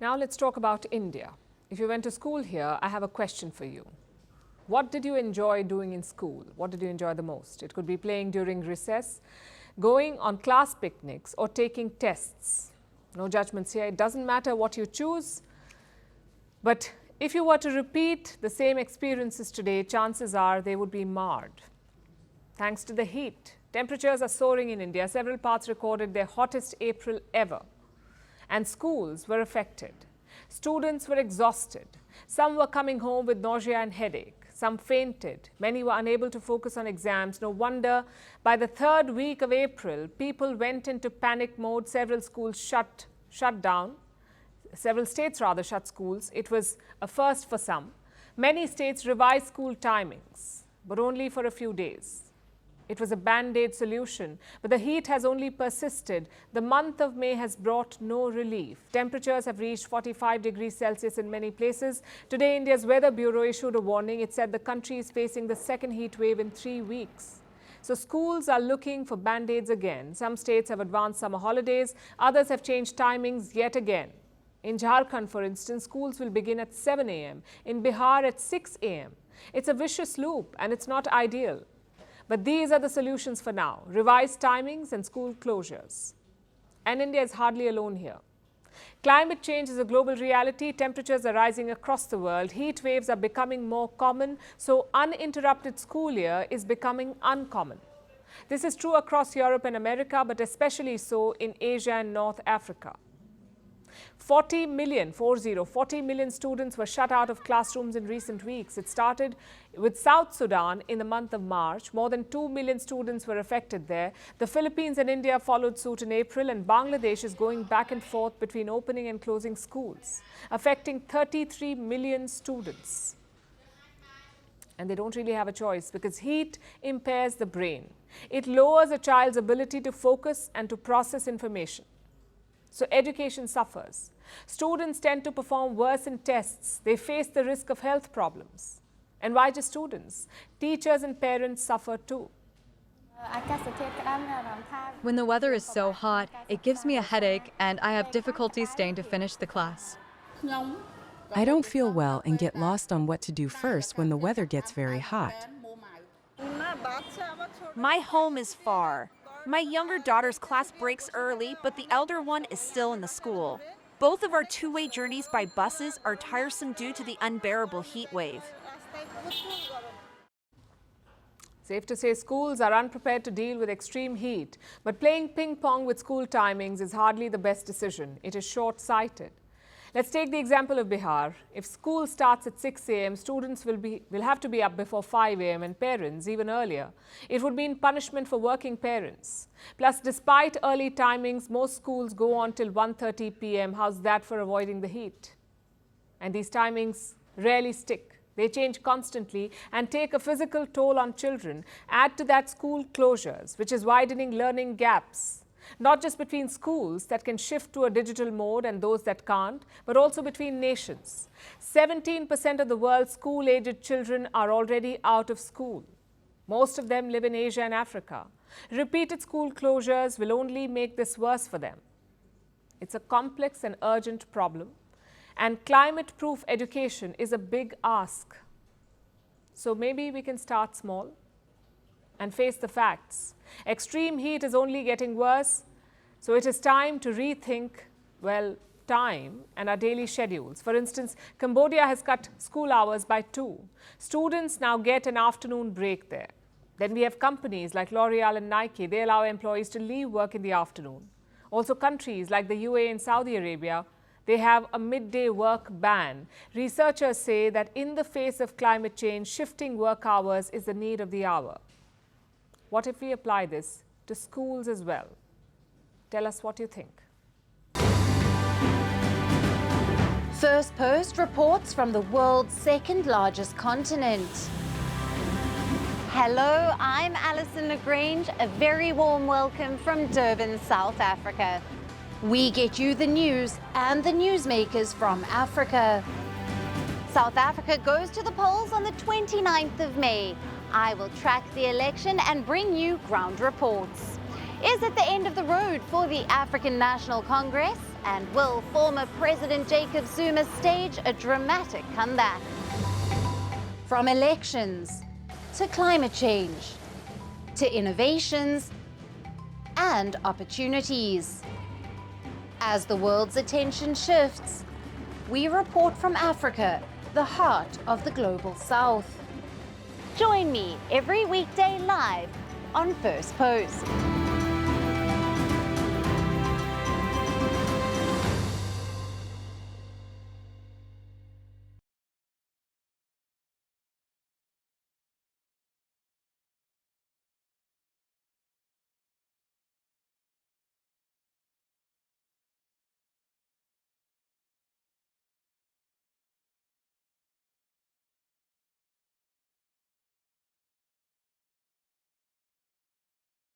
Now let's talk about India. If you went to school here, I have a question for you. What did you enjoy doing in school? What did you enjoy the most? It could be playing during recess, going on class picnics, or taking tests. No judgments here. It doesn't matter what you choose. But if you were to repeat the same experiences today, chances are they would be marred. Thanks to the heat, temperatures are soaring in India. Several parts recorded their hottest April ever. And schools were affected. Students were exhausted. Some were coming home with nausea and headache. Some fainted. Many were unable to focus on exams. No wonder by the third week of April, people went into panic mode. Several schools shut down. Several states rather shut schools. It was a first for some. Many states revised school timings, but only for a few days. It was a band-aid solution, but the heat has only persisted. The month of May has brought no relief. Temperatures have reached 45 degrees Celsius in many places. Today, India's Weather Bureau issued a warning. It said the country is facing the second heat wave in 3 weeks. So schools are looking for band-aids again. Some states have advanced summer holidays. Others have changed timings yet again. In Jharkhand, for instance, schools will begin at 7 a.m. In Bihar at 6 a.m. It's a vicious loop and it's not ideal. But these are the solutions for now: revised timings and school closures. And India is hardly alone here. Climate change is a global reality. Temperatures are rising across the world. Heat waves are becoming more common. So uninterrupted school year is becoming uncommon. This is true across Europe and America, but especially so in Asia and North Africa. 40 million students were shut out of classrooms in recent weeks. It started with South Sudan in the month of March. More than 2 million students were affected there. The Philippines and India followed suit in April, and Bangladesh is going back and forth between opening and closing schools, affecting 33 million students. And they don't really have a choice because heat impairs the brain. It lowers a child's ability to focus and to process information. So education suffers. Students tend to perform worse in tests. They face the risk of health problems. And why just students? Teachers and parents suffer too. When the weather is so hot, it gives me a headache and I have difficulty staying to finish the class. I don't feel well and get lost on what to do first when the weather gets very hot. My home is far. My younger daughter's class breaks early, but the elder one is still in the school. Both of our two-way journeys by buses are tiresome due to the unbearable heat wave. Safe to say schools are unprepared to deal with extreme heat, but playing ping pong with school timings is hardly the best decision. It is short-sighted. Let's take the example of Bihar. If school starts at 6 a.m., students will have to be up before 5 a.m. and parents even earlier. It would mean punishment for working parents. Plus, despite early timings, most schools go on till 1:30 p.m. How's that for avoiding the heat? And these timings rarely stick. They change constantly and take a physical toll on children. Add to that school closures, which is widening learning gaps. Not just between schools that can shift to a digital mode and those that can't, but also between nations. 17% of the world's school-aged children are already out of school. Most of them live in Asia and Africa. Repeated school closures will only make this worse for them. It's a complex and urgent problem, and climate-proof education is a big ask. So maybe we can start small and face the facts. Extreme heat is only getting worse, so it is time to rethink, well, time and our daily schedules. For instance, Cambodia has cut school hours by 2. Students now get an afternoon break there. Then we have companies like L'Oreal and Nike. They allow employees to leave work in the afternoon. Also countries like the UAE and Saudi Arabia, they have a midday work ban. Researchers say that in the face of climate change, shifting work hours is the need of the hour. What if we apply this to schools as well? Tell us what you think. Firstpost reports from the world's second largest continent. Hello, I'm Alison Lagrange. A very warm welcome from Durban, South Africa. We get you the news and the newsmakers from Africa. South Africa goes to the polls on the 29th of May. I will track the election and bring you ground reports. is at the end of the road for the African National Congress, and will former President Jacob Zuma stage a dramatic comeback? From elections to climate change to innovations and opportunities. As the world's attention shifts, we report from Africa, the heart of the global south. Join me every weekday live on Firstpost.